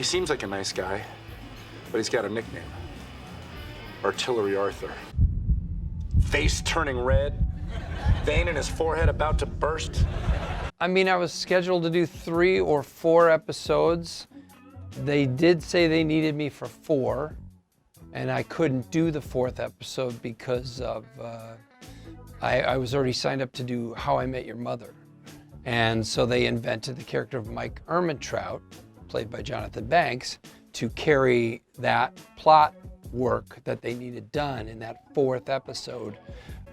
He seems like a nice guy, but he's got a nickname. Artillery Arthur. Face turning red, vein in his forehead about to burst. I mean, I was scheduled to do 3 or 4 episodes. They did say they needed me for 4, and I couldn't do the 4th episode because of, I was already signed up to do How I Met Your Mother. And so they invented the character of Mike Ehrmantraut, played by Jonathan Banks, to carry that plot work that they needed done in that 4th episode.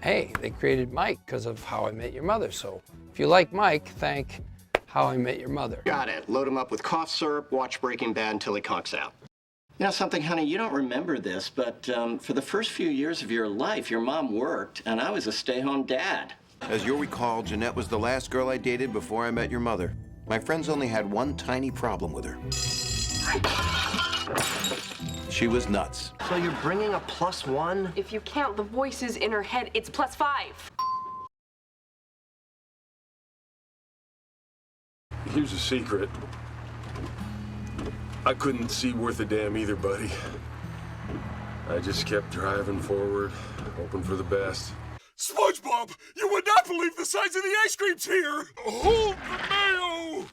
Hey, they created Mike because of How I Met Your Mother. So if you like Mike, thank How I Met Your Mother. Got it. Load him up with cough syrup, watch Breaking Bad until he conks out. You know something, honey, you don't remember this, but for the first few years of your life, your mom worked, and I was a stay-home dad. As you'll recall, Jeanette was the last girl I dated before I met your mother. My friends only had one tiny problem with her. She was nuts. So you're bringing a +1? If you count the voices in her head, it's +5. Here's a secret. I couldn't see worth a damn either, buddy. I just kept driving forward, hoping for the best. SpongeBob, you would not believe the size of the ice creams here! Hold the mayo!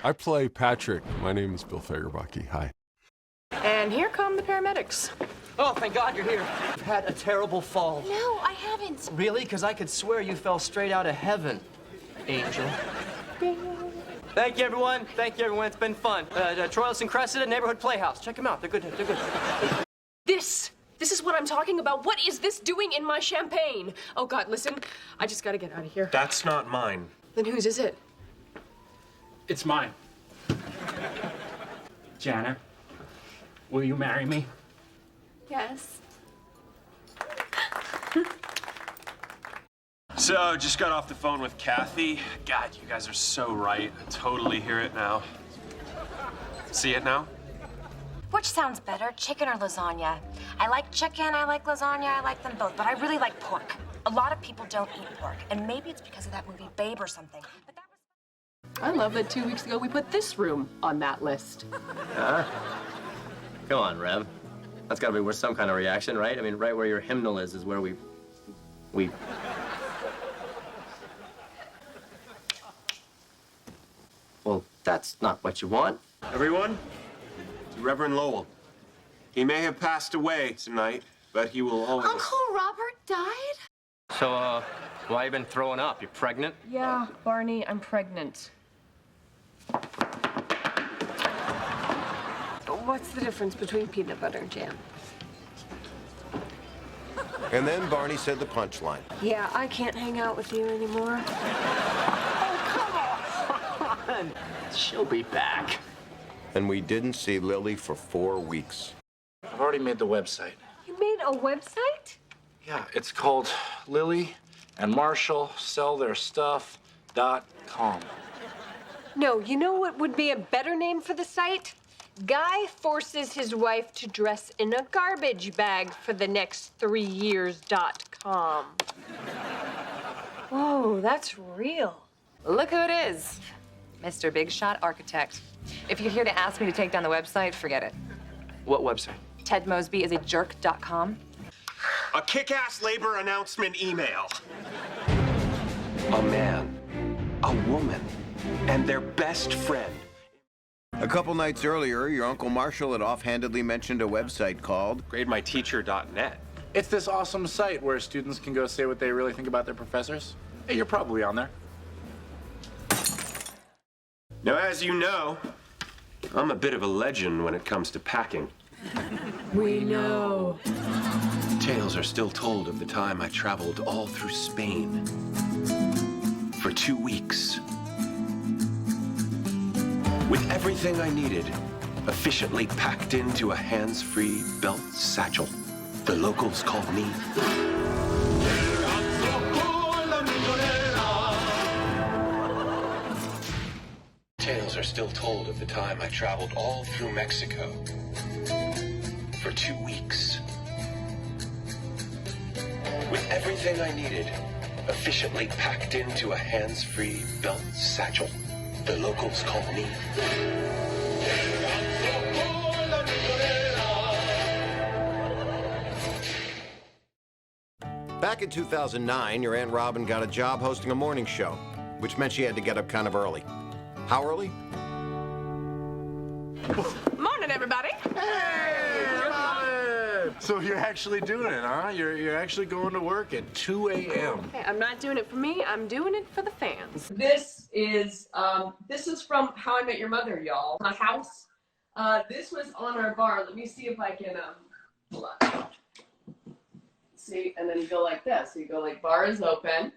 I play Patrick. My name is Bill Fagerbakke. Hi. And here come the paramedics. Oh, thank God you're here. You've had a terrible fall. No, I haven't. Really? Because I could swear you fell straight out of heaven, Angel. Thank you, everyone. Thank you, everyone. It's been fun. Troilus and Cressida Neighborhood Playhouse. Check them out. They're good. They're good. This is what I'm talking about. What is this doing in my champagne? Oh, God, listen. I just gotta get out of here. That's not mine. Then whose is it? It's mine. Jana, will you marry me? Yes. So, just got off the phone with Kathy. God, you guys are so right. I totally hear it now. See it now? Which sounds better, chicken or lasagna? I like chicken, I like lasagna, I like them both, but I really like pork. A lot of people don't eat pork, and maybe it's because of that movie Babe or something. But that was... I love that 2 weeks ago we put this room on that list. Come on, Rev. That's gotta be worth some kind of reaction, right? I mean, right where your hymnal is where we... Well, that's not what you want. Everyone, to Reverend Lowell. He may have passed away tonight, but he will always... Uncle Robert died? So, why you been throwing up? You pregnant? Yeah, Barney, I'm pregnant. What's the difference between peanut butter and jam? And then Barney said the punchline. Yeah, I can't hang out with you anymore. She'll be back. And we didn't see Lily for 4 weeks. I've already made the website. You made a website? Yeah, it's called Lily and Marshall Sell Their Stuff.com. No, you know what would be a better name for the site? Guy forces his wife to dress in a garbage bag for the next 3 years.com. Whoa, that's real. Look who it is. Mr. Big Shot Architect. If you're here to ask me to take down the website, forget it. What website? Ted Mosby is a jerk.com. A kick-ass labor announcement email. A man, a woman, and their best friend. A couple nights earlier, your Uncle Marshall had offhandedly mentioned a website called GradeMyTeacher.net. It's this awesome site where students can go say what they really think about their professors. Hey, you're probably on there. Now, as you know, I'm a bit of a legend when it comes to packing. We know. Tales are still told of the time I traveled all through Spain for 2 weeks. With everything I needed efficiently packed into a hands-free belt satchel. The locals called me Tales are still told of the time I traveled all through Mexico for 2 weeks. With everything I needed efficiently packed into a hands-free belt satchel. The locals call me Back in 2009, your Aunt Robin got a job hosting a morning show, which meant she had to get up kind of early. How early? Morning, everybody. So you're actually doing it, huh? You're actually going to work at 2 a.m. Hey, I'm not doing it for me. I'm doing it for the fans. This is from How I Met Your Mother, y'all. My house. This was on our bar. Let me see if I can hold on. See, and then you go like this. So you go like bar is open.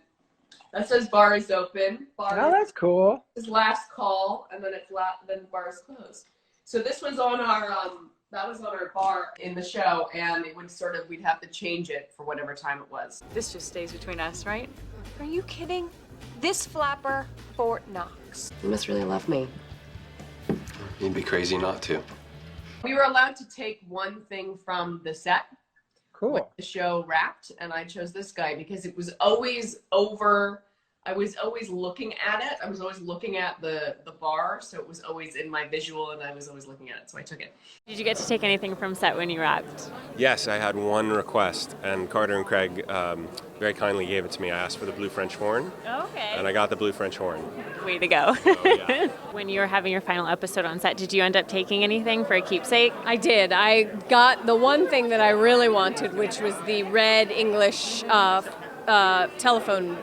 That says bar is open. Bar that's cool. is last call, and then then bar is closed. So this was on our that was on our bar in the show, and it would we'd have to change it for whatever time it was. This just stays between us, right? Are you kidding? This flapper, Fort Knox. You must really love me. You'd be crazy not to. We were allowed to take one thing from the set. Cool. When the show wrapped, and I chose this guy because it was always over. I was always looking at it. I was always looking at the bar, so it was always in my visual, and I was always looking at it, so I took it. Did you get to take anything from set when you wrapped? Yes, I had one request, and Carter and Craig very kindly gave it to me. I asked for the blue French horn, Okay. and I got the blue French horn. Way to go. Oh, yeah. When you were having your final episode on set, did you end up taking anything for a keepsake? I did. I got the one thing that I really wanted, which was the red English telephone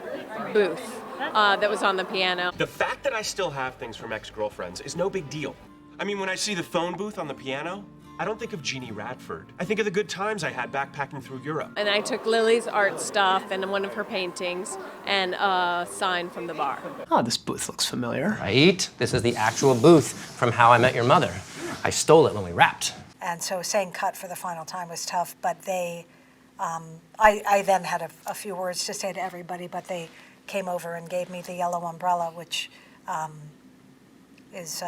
booth that was on the piano. The fact that I still have things from ex-girlfriends is no big deal. I mean, when I see the phone booth on the piano, I don't think of Jeannie Radford. I think of the good times I had backpacking through Europe. And I took Lily's art stuff and one of her paintings and a sign from the bar. Oh, this booth looks familiar. Right? This is the actual booth from How I Met Your Mother. I stole it when we wrapped. And so saying cut for the final time was tough, but they, I then had a few words to say to everybody, but they came over and gave me the yellow umbrella, which is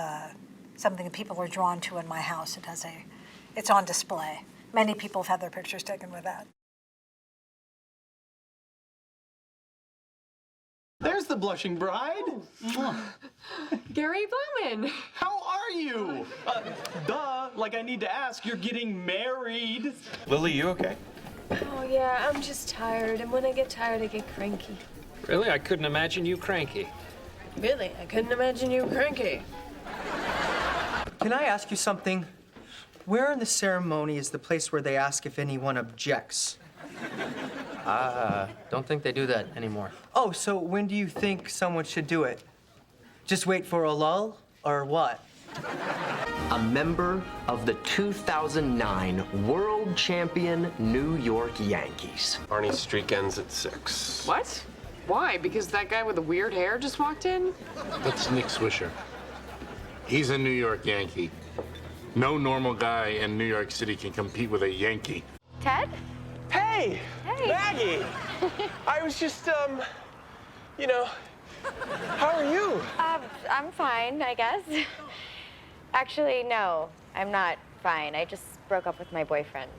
something that people are drawn to in my house. It's on display. Many people have had their pictures taken with that. There's the blushing bride. Gary Bowman. How are you? Duh, like I need to ask, you're getting married. Lily, you okay? Oh yeah, I'm just tired, and when I get tired, I get cranky. Really? I couldn't imagine you cranky. Really? I couldn't imagine you cranky. Can I ask you something? Where in the ceremony is the place where they ask if anyone objects? Don't think they do that anymore. Oh, so when do you think someone should do it? Just wait for a lull, or what? A member of the 2009 World Champion New York Yankees. Barney's streak ends at 6. What? Why? Because that guy with the weird hair just walked in? That's Nick Swisher. He's a New York Yankee. No normal guy in New York City can compete with a Yankee. Ted? Hey! Hey. Maggie! I was just, you know, how are you? I'm fine, I guess. Actually, no, I'm not fine. I just broke up with my boyfriend.